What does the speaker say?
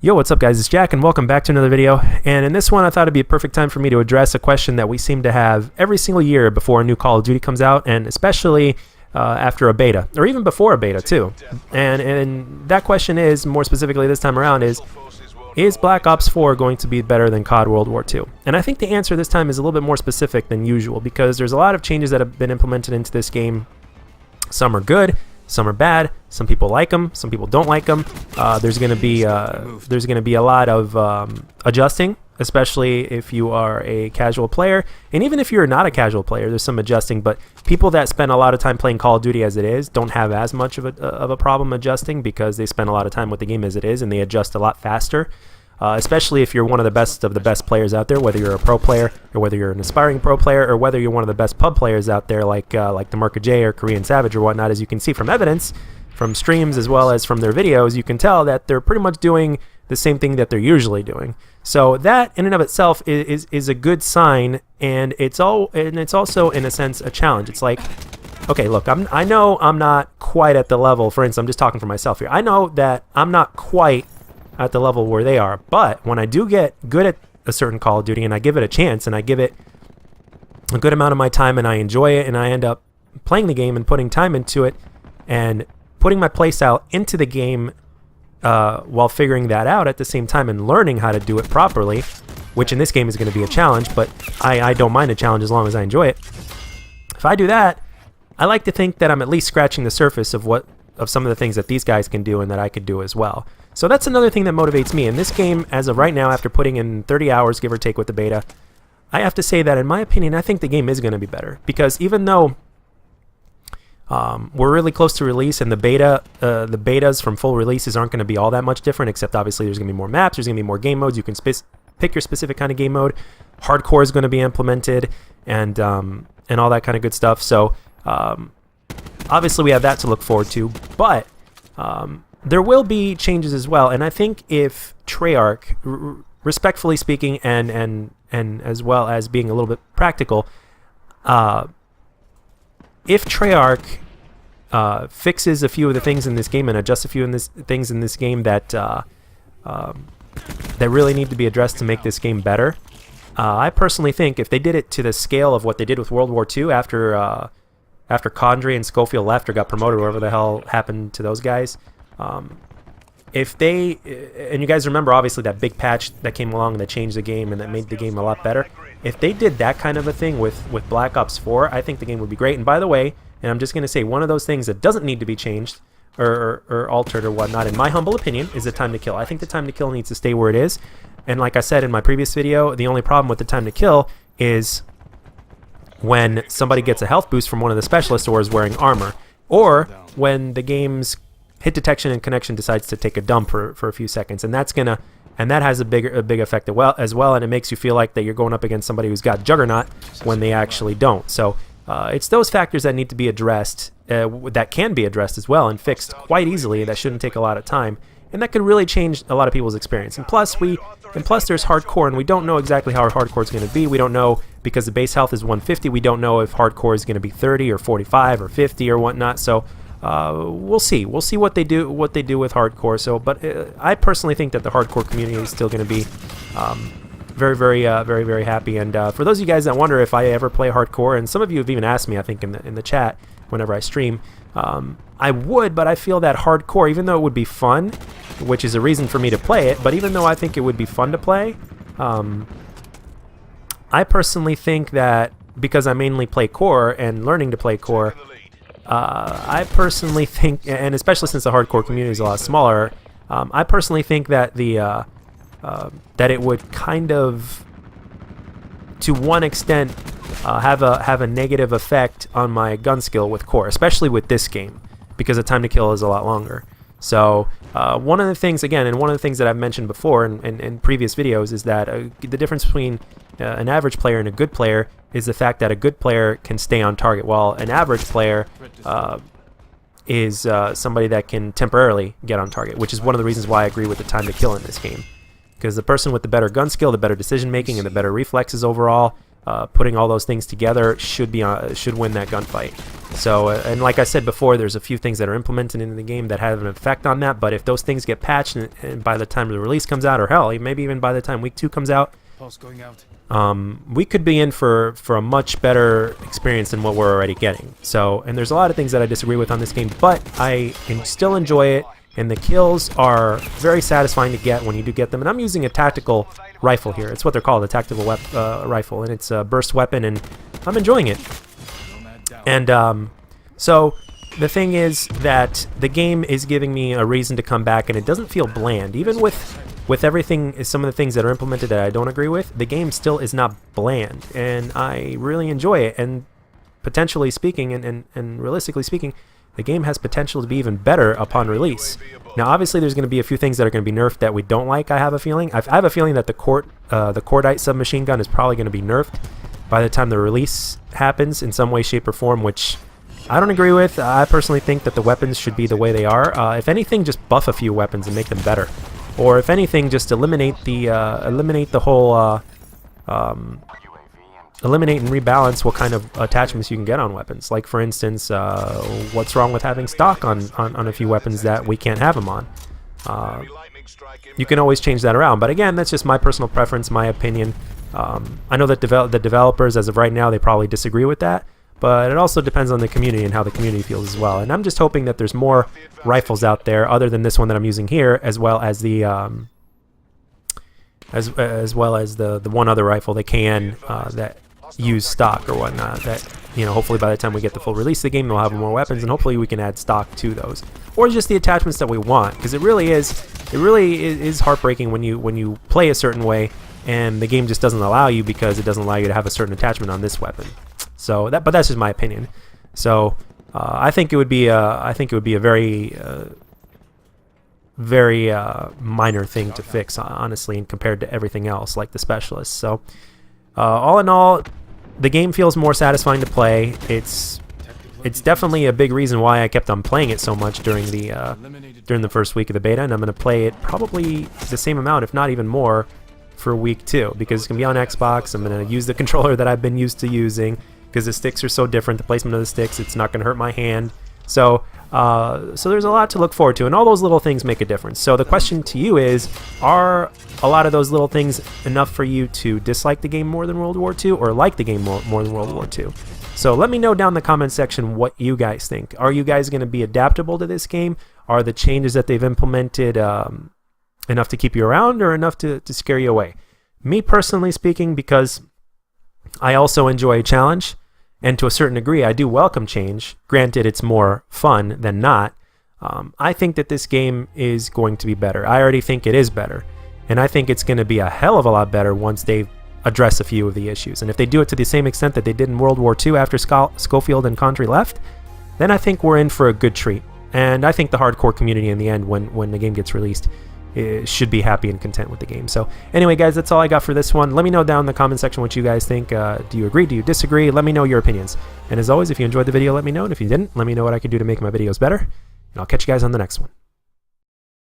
Yo, what's up guys, it's Jack and welcome back to another video. And in this one I thought it'd be a perfect time for me to address a question that we seem to have every single year before a new Call of Duty comes out, and especially after a beta, or even before a beta too. And that question is, more specifically this time around, is Black Ops 4 going to be better than COD World War II? And I think the answer this time is a little bit more specific than usual, because there's a lot of changes that have been implemented into this game. Some are good, some are bad. Some people like them, some people don't like them. There's going to be a lot of adjusting, especially if you are a casual player, and even if you're not a casual player, there's some adjusting. But people that spend a lot of time playing Call of Duty as it is don't have as much of a problem adjusting, because they spend a lot of time with the game as it is, and they adjust a lot faster. Especially if you're one of the best players out there, whether you're a pro player or whether you're an aspiring pro player, or whether you're one of the best pub players out there, like the Marka J or Korean Savage or whatnot. As you can see from evidence, from streams as well as from their videos, you can tell that they're pretty much doing the same thing that they're usually doing. So that in and of itself is a good sign, and it's also in a sense a challenge. It's like, okay, look, I know I'm not quite at the level. For instance, I'm just talking for myself here. I know that I'm not quite at the level where they are, but when I do get good at a certain Call of Duty and I give it a chance and I give it a good amount of my time and I enjoy it and I end up playing the game and putting time into it and putting my playstyle into the game while figuring that out at the same time and learning how to do it properly, which in this game is going to be a challenge, but I don't mind a challenge as long as I enjoy it. If I do that, I like to think that I'm at least scratching the surface of some of the things that these guys can do and that I could do as well. So that's another thing that motivates me. In this game, as of right now, after putting in 30 hours, give or take, with the beta, I have to say that, in my opinion, I think the game is going to be better. Because even though we're really close to release, and the betas from full releases aren't going to be all that much different, except obviously there's going to be more maps, there's going to be more game modes, you can pick your specific kind of game mode, hardcore is going to be implemented, and all that kind of good stuff. So obviously we have that to look forward to, but there will be changes as well, and I think if Treyarch, respectfully speaking, and as well as being a little bit practical, if Treyarch fixes a few of the things in this game and adjusts a few things in this game that really need to be addressed to make this game better, I personally think if they did it to the scale of what they did with World War II after Condrey and Schofield left or got promoted, whatever the hell happened to those guys. If they, and you guys remember obviously that big patch that came along that changed the game and that made the game a lot better. If they did that kind of a thing with Black Ops 4, I think the game would be great. And by the way, and I'm just going to say, one of those things that doesn't need to be changed or altered or whatnot, in my humble opinion, is the time to kill. I think the time to kill needs to stay where it is. And like I said in my previous video, the only problem with the time to kill is when somebody gets a health boost from one of the specialists or is wearing armor, or when the game's hit detection and connection decides to take a dump for a few seconds, and that has a big effect as well, and it makes you feel like that you're going up against somebody who's got Juggernaut when they actually don't. So it's those factors that need to be addressed, that can be addressed as well and fixed quite easily. That shouldn't take a lot of time, and that could really change a lot of people's experience. And plus there's hardcore, and we don't know exactly how hardcore is going to be. We don't know, because the base health is 150. We don't know if hardcore is going to be 30 or 45 or 50 or whatnot. So we'll see. We'll see what they do with hardcore. So, but I personally think that the hardcore community is still going to be very, very happy. And for those of you guys that wonder if I ever play hardcore, and some of you have even asked me, I think in the chat whenever I stream, I would, but I feel that hardcore, even though it would be fun, which is a reason for me to play it, but even though I think it would be fun to play, I personally think that because I mainly play core and learning to play core, I personally think, and especially since the hardcore community is a lot smaller, I personally think that that it would kind of, to one extent, have a negative effect on my gun skill with core, especially with this game, because the time to kill is a lot longer. So one of the things, again, and one of the things that I've mentioned before in previous videos, is that the difference between an average player and a good player is the fact that a good player can stay on target, while an average player is somebody that can temporarily get on target, which is one of the reasons why I agree with the time to kill in this game. Because the person with the better gun skill, the better decision making, and the better reflexes overall, putting all those things together should win that gunfight. So, and like I said before, there's a few things that are implemented in the game that have an effect on that, but if those things get patched and by the time the release comes out, or hell, maybe even by the time week 2 comes out, we could be in for a much better experience than what we're already getting. So, and there's a lot of things that I disagree with on this game, but I can still enjoy it, and the kills are very satisfying to get when you do get them. And I'm using a tactical rifle here. It's what they're called, a tactical rifle, and it's a burst weapon, and I'm enjoying it. And so the thing is that the game is giving me a reason to come back, and it doesn't feel bland. Even with everything, some of the things that are implemented that I don't agree with, the game still is not bland, and I really enjoy it. And potentially speaking, and realistically speaking, the game has potential to be even better upon release. Now, obviously, there's going to be a few things that are going to be nerfed that we don't like. I have a feeling. I have a feeling that the cordite submachine gun is probably going to be nerfed by the time the release happens in some way, shape, or form, which I don't agree with. I personally think that the weapons should be the way they are. If anything, just buff a few weapons and make them better, or if anything, just eliminate the whole eliminate and rebalance what kind of attachments you can get on weapons. Like, for instance, what's wrong with having stock on a few weapons that we can't have them on? You can always change that around, but again, that's just my personal preference, my opinion. I know that the developers, as of right now, they probably disagree with that, but it also depends on the community and how the community feels as well. And I'm just hoping that there's more rifles out there other than this one that I'm using here, as well as the the one other rifle, the KN, that use stock or whatnot. That, you know, hopefully by the time we get the full release of the game, they'll have more weapons, and hopefully we can add stock to those, or just the attachments that we want. Because it really is heartbreaking when you play a certain way and the game just doesn't allow you, because it doesn't allow you to have a certain attachment on this weapon. So but that's just my opinion. So I think it would be a very minor thing to fix, honestly, and compared to everything else, like the specialists. So all in all, the game feels more satisfying to play. It's definitely a big reason why I kept on playing it so much during the first week of the beta, and I'm going to play it probably the same amount, if not even more, for week 2, because it's going to be on Xbox. I'm going to use the controller that I've been used to using, because the sticks are so different, the placement of the sticks, it's not going to hurt my hand. So there's a lot to look forward to, and all those little things make a difference. So the question to you is, are a lot of those little things enough for you to dislike the game more than World War II, or like the game more than World War II? So let me know down in the comment section what you guys think. Are you guys going to be adaptable to this game? Are the changes that they've implemented enough to keep you around, or enough to scare you away? Me personally speaking, because I also enjoy a challenge, and to a certain degree I do welcome change, granted it's more fun than not, I think that this game is going to be better. I already think it is better, and I think it's going to be a hell of a lot better once they address a few of the issues. And if they do it to the same extent that they did in World War II after Schofield and Condrey left, then I think we're in for a good treat. And I think the hardcore community in the end, when the game gets released, should be happy and content with the game. So anyway, guys, that's all I got for this one. Let me know down in the comment section what you guys think. Do you agree? Do you disagree? Let me know your opinions. And as always, if you enjoyed the video, let me know. And if you didn't, let me know what I can do to make my videos better. And I'll catch you guys on the next one.